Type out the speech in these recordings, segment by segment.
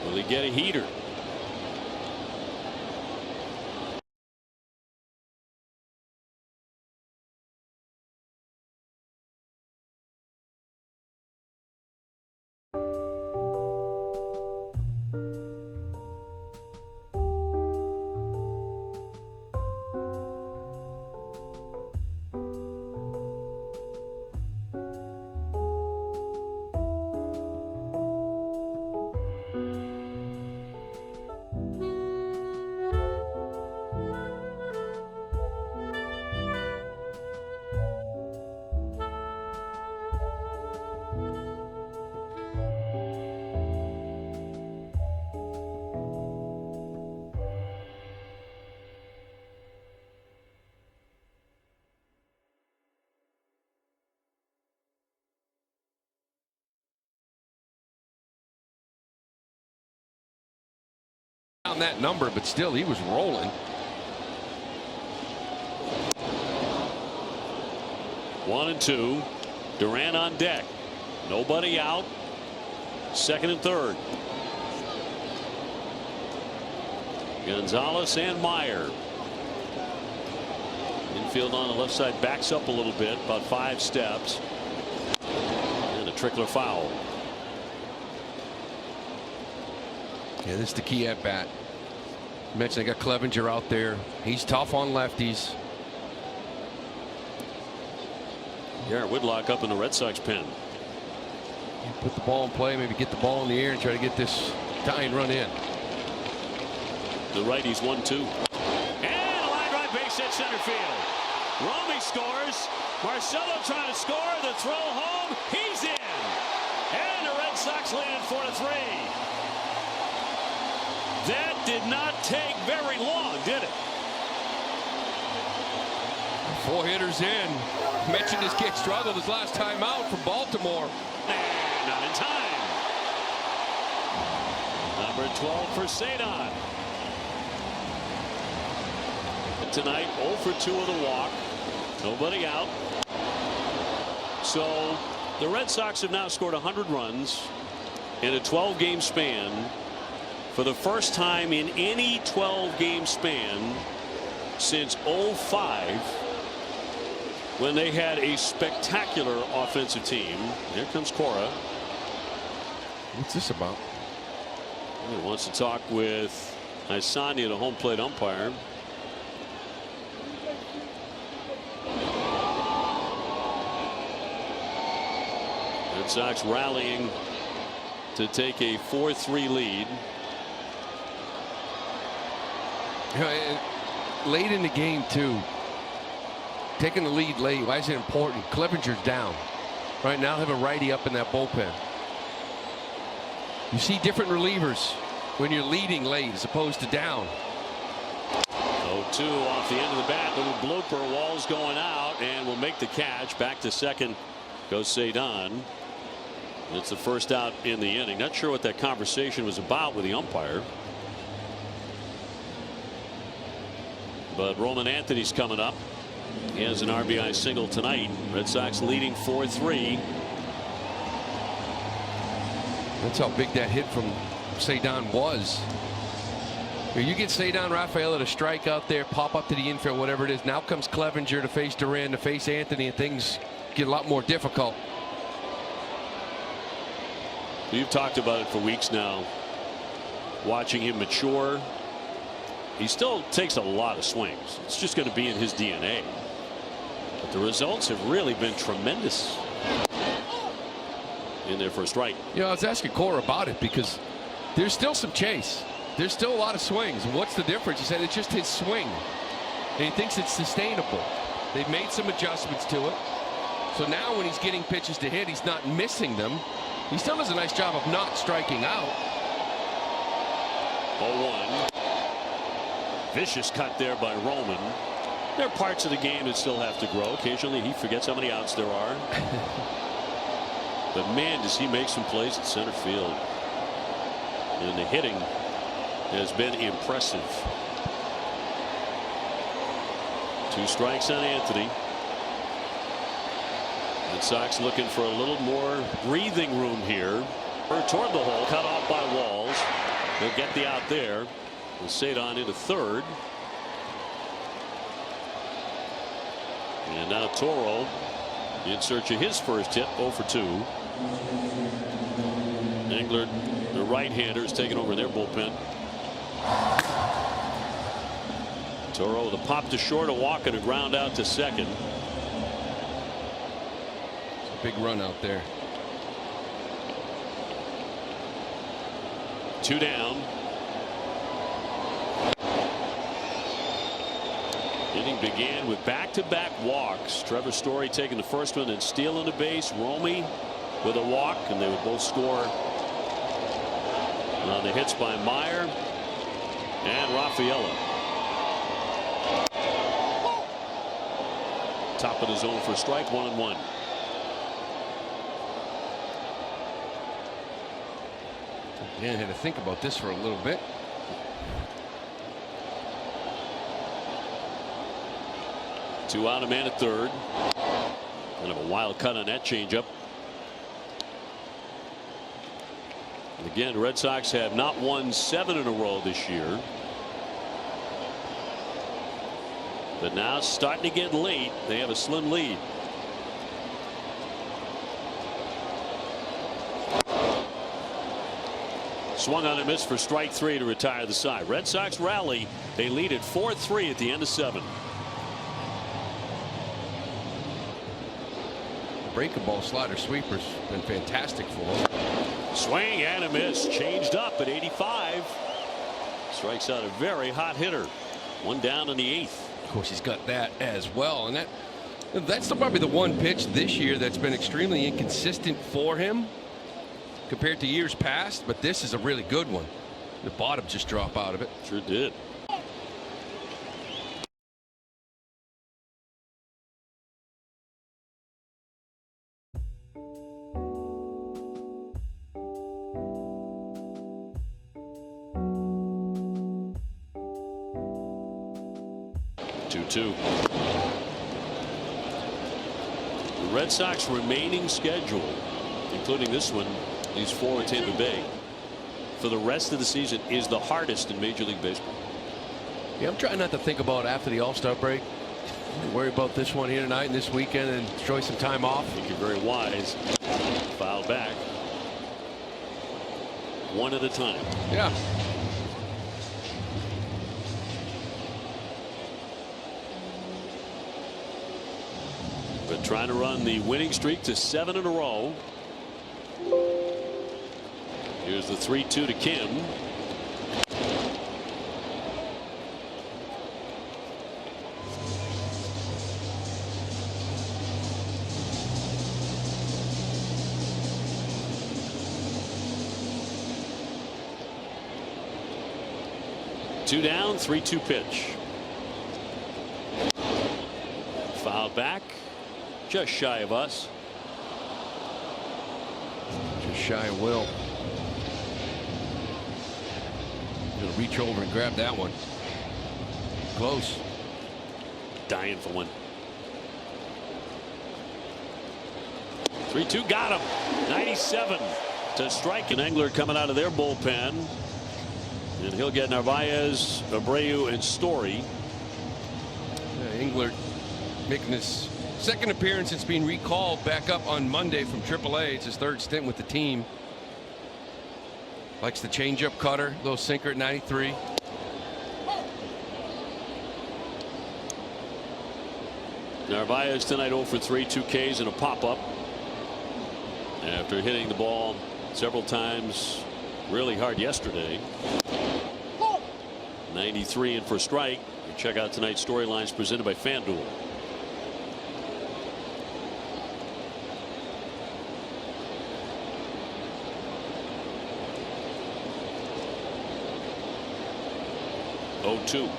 Will he get a heater? On that number, but still he was rolling. One and two. Durant on deck. Nobody out. Second and third. Gonzalez and Meyer. Infield on the left side backs up a little bit, about 5 steps. And a trickler foul. Yeah, this is the key at bat. You mentioned they got Clevenger out there. He's tough on lefties. Garrett Whitlock up in the Red Sox pen. Put the ball in play, maybe get the ball in the air and try to get this tying run in. The righty's 1-2. And a line drive base hit center field. Romy scores. Marcelo trying to score. The throw home. He's in. And the Red Sox lead it 4-3. That did not take very long, did it? 4 hitters in. Mentioned this kid struggled his last time out from Baltimore. And not in time. Number 12 for Cedon. Tonight 0 for 2 of the walk. Nobody out. So the Red Sox have now scored 100 runs in a 12-game span. For the first time in any 12-game span since 05, when they had a spectacular offensive team. Here comes Cora. What's this about? He wants to talk with Isania, the home plate umpire. Red Sox rallying to take a 4-3 lead. You know, late in the game too, taking the lead late. Why is it important? Clevenger's down right now. Have a righty up in that bullpen. You see different relievers when you're leading late as opposed to down. 0-2 off the end of the bat. Little blooper. Wall's going out and will make the catch. Back to second goes Cedon. It's the first out in the inning. Not sure what that conversation was about with the umpire. But Roman Anthony's coming up. He has an RBI single tonight. Red Sox leading 4-3. That's how big that hit from Cedon was. You get Cedon Rafaela to strike out there, pop up to the infield, whatever it is. Now comes Clevenger to face Duran, to face Anthony, and things get a lot more difficult. You've talked about it for weeks now. Watching him mature. He still takes a lot of swings. It's just going to be in his DNA. But the results have really been tremendous in their first strike. You know, I was asking Cora about it because there's still some chase. There's still a lot of swings. And what's the difference? He said it's just his swing. And he thinks it's sustainable. They've made some adjustments to it. So now when he's getting pitches to hit, he's not missing them. He still does a nice job of not striking out. 0-1. Vicious cut there by Roman. There are parts of the game that still have to grow. Occasionally he forgets how many outs there are. But man, does he make some plays at center field. And the hitting has been impressive. 2 strikes on Anthony. Red Sox looking for a little more breathing room here. Toward the hole, cut off by Walls. He'll get the out there. We'll Sadon into third. And now Toro in search of his first hit, 0 for 2. Englert, the right-hander, is taking over their bullpen. Toro with a pop to short, a walk, and a ground out to second. It's a big run out there. 2 down. Inning began with back-to-back walks. Trevor Story taking the first one and stealing the base. Romy with a walk, and they would both score on the hits by Meyer and Raffaella. Top of the zone for a strike, 1-1. Dan had to think about this for a little bit. Two out, a man at third. Kind of a wild cut on that changeup. And again, the Red Sox have not won 7 in a row this year. But now starting to get late. They have a slim lead. Swung on and missed for strike 3 to retire the side. Red Sox rally. They lead at 4-3 at the end of 7. Breakable slider sweeper's been fantastic for him. Swing and a miss. Changed up at 85. Strikes out a very hot hitter. 1 down in the 8th. Of course, he's got that as well, and that's probably the one pitch this year that's been extremely inconsistent for him compared to years past. But this is a really good one. The bottom just drop out of it. Sure did. The Red Sox remaining schedule, including this one, these 4 at Tampa Bay, for the rest of the season is the hardest in Major League Baseball. Yeah, I'm trying not to think about after the All-Star break. Worry about this one here tonight and this weekend and enjoy some time off. I think you're very wise. Foul back. 1 at a time. Yeah. But trying to run the winning streak to 7 in a row. Here's the 3-2 to Kim. Two down, 3-2 pitch. Foul back. Just shy of us. Just shy of Will. Gonna reach over and grab that one. Close. Dying for one. 3-2 got him. 97 to strike. And Englert coming out of their bullpen. And he'll get Narvaez, Abreu, and Story. Yeah, Englert making his second appearance since being recalled back up on Monday from AAA. It's his 3rd stint with the team. Likes the changeup cutter, little sinker at 93. Narvaez tonight 0 for 3, 2 Ks and a pop-up. After hitting the ball several times really hard yesterday. 93 in for strike. Check out tonight's storylines presented by FanDuel. (0-2)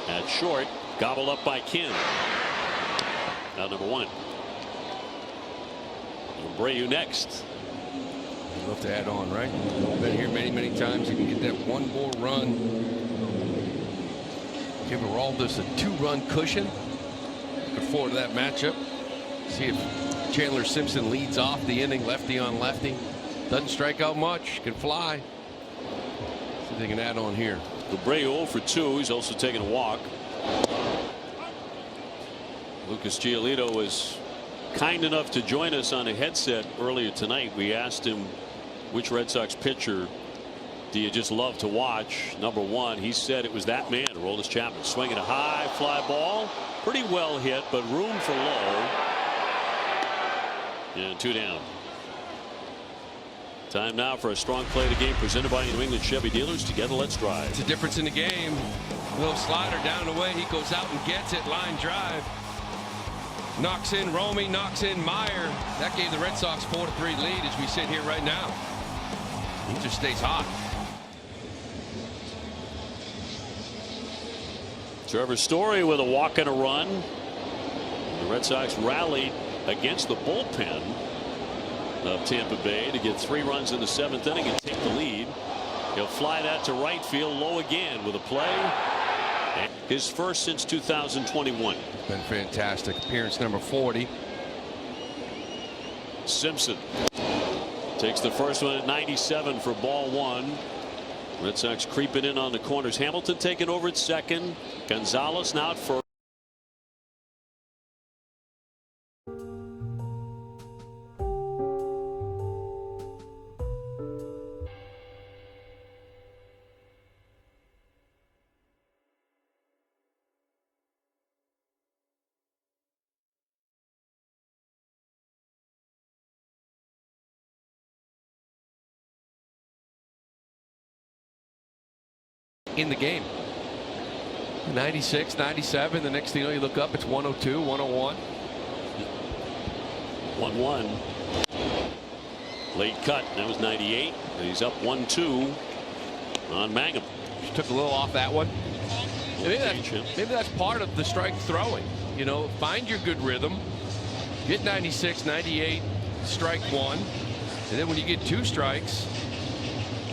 at short, gobbled up by Kim. Now number 1. Abreu next. You'd love to add on, right? Been here many times. You can get that one more run. Give Aroldis a 2-run cushion. Looking forward to that matchup. See if Chandler Simpson leads off the inning, lefty on lefty. Doesn't strike out much. Can fly. See if they can add on here. Abreu for 2. He's also taking a walk. Lucas Giolito was kind enough to join us on a headset earlier tonight. We asked him which Red Sox pitcher do you just love to watch. Number 1, he said it was that man, Aroldis Chapman, swinging a high fly ball, pretty well hit, but room for low, and 2 down. Time now for a strong play of the game presented by New England Chevy dealers. Together, let's drive. It's a difference in the game. Little slider down the way. He goes out and gets it. Line drive. Knocks in Romy, knocks in Meyer. That gave the Red Sox 4-3 lead as we sit here right now. He just stays hot. Trevor Story with a walk and a run. The Red Sox rallied against the bullpen of Tampa Bay to get 3 runs in the 7th inning and take the lead. He'll fly that to right field, low again with a play. His first since 2021. Been fantastic. Appearance number 40. Simpson takes the first one at 97 for ball 1. Red Sox creeping in on the corners. Hamilton taking over at second. Gonzalez now at first. In the game. 96, 97. The next thing you know, you look up, it's 102, 101. 1-1. Late cut. That was 98. And he's up 1-2 on Mangum. Just took a little off that one. Maybe that's part of the strike throwing. You know, find your good rhythm. Get 96, 98, strike 1. And then when you get 2 strikes,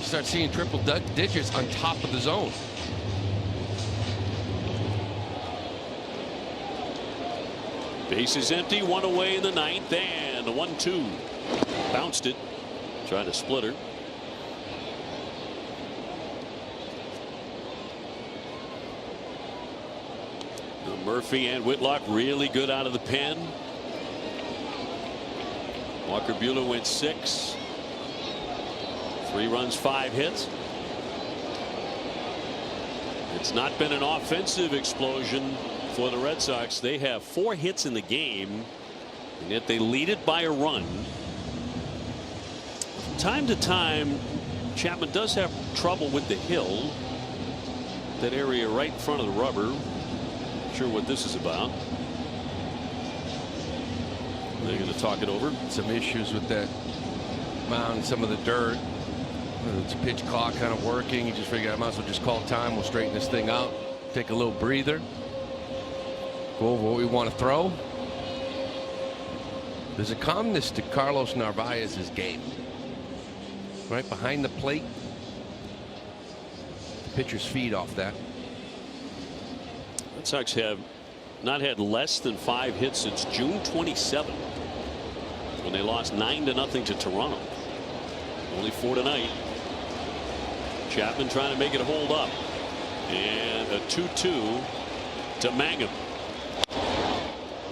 start seeing triple digits on top of the zone. Base is empty, 1 away in the 9th, and the 1-2 bounced it, trying to split her. Murphy and Whitlock really good out of the pen. Walker Buehler went 6. 3 runs, 5 hits. It's not been an offensive explosion for the Red Sox. They have 4 hits in the game, and yet they lead it by a run. From time to time, Chapman does have trouble with the hill. That area right in front of the rubber. Not sure what this is about. They're going to talk it over. Some issues with that mound, some of the dirt. It's pitch clock kind of working. You just figure I might as well just call time. We'll straighten this thing out. Take a little breather. Go over what we want to throw. There's a calmness to Carlos Narvaez's game. Right behind the plate. The pitchers feed off that. Red Sox have not had less than 5 hits since June 27th, when they lost 9-0 to Toronto. Only 4 tonight. Chapman trying to make it hold up, and a 2-2 to Mangum.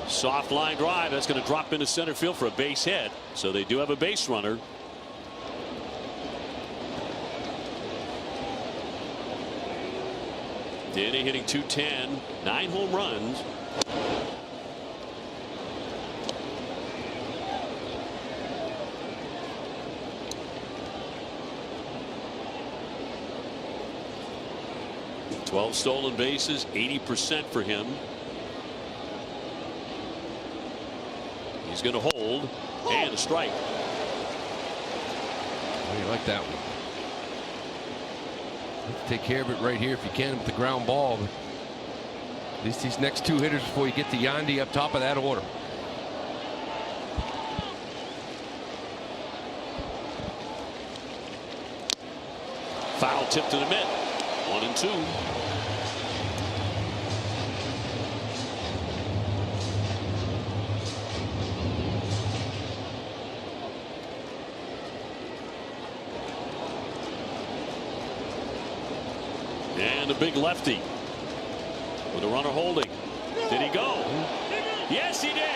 Soft line drive that's going to drop into center field for a base hit, so they do have a base runner. Danny hitting .210, 9 home runs. Twelve stolen bases, 80% for him. He's going to hold, and a strike. Oh, you like that one. Take care of it right here if you can with the ground ball. But at least these next 2 hitters before you get to Yandy up top of that order. Foul tip to the mid. 1-2. And the big lefty with a runner holding. Did he go? Yes, he did.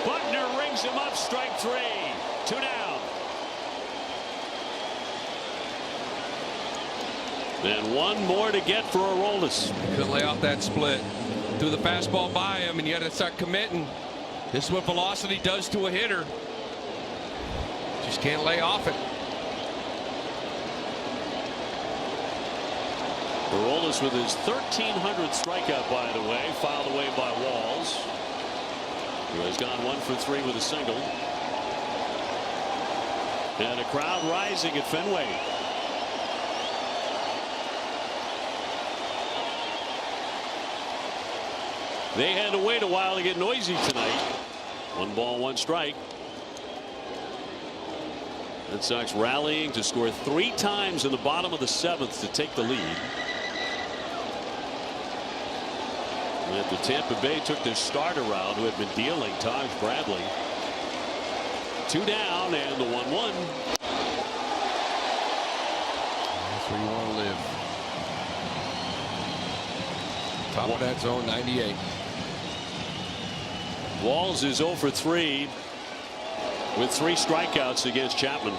Buckner rings him up. Strike 3. 2 down. And one more to get for Aroldis. Couldn't lay off that split. Threw the fastball by him, and you had to start committing. This is what velocity does to a hitter. Just can't lay off it. Aroldis with his 1,300th strikeout, by the way, filed away by Walls, who has gone 1 for 3 with a single. And a crowd rising at Fenway. They had to wait a while to get noisy tonight. 1 ball, 1 strike. Red Sox rallying to score 3 times in the bottom of the 7th to take the lead. After Tampa Bay took their starter out, who had been dealing, Taj Bradley. 2 down and the 1-1. That's where you want to live. Top of that zone, 98. Walls is 0 for 3 with 3 strikeouts against Chapman,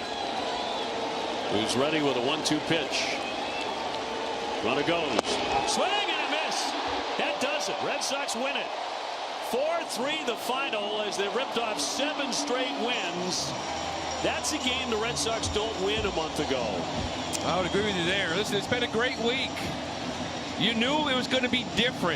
who's ready with a 1-2 pitch. Runner goes. Swing and a miss. That does it. Red Sox win it. 4-3 the final as they ripped off 7 straight wins. That's a game the Red Sox don't win a month ago. I would agree with you there. Listen, it's been a great week. You knew it was going to be different.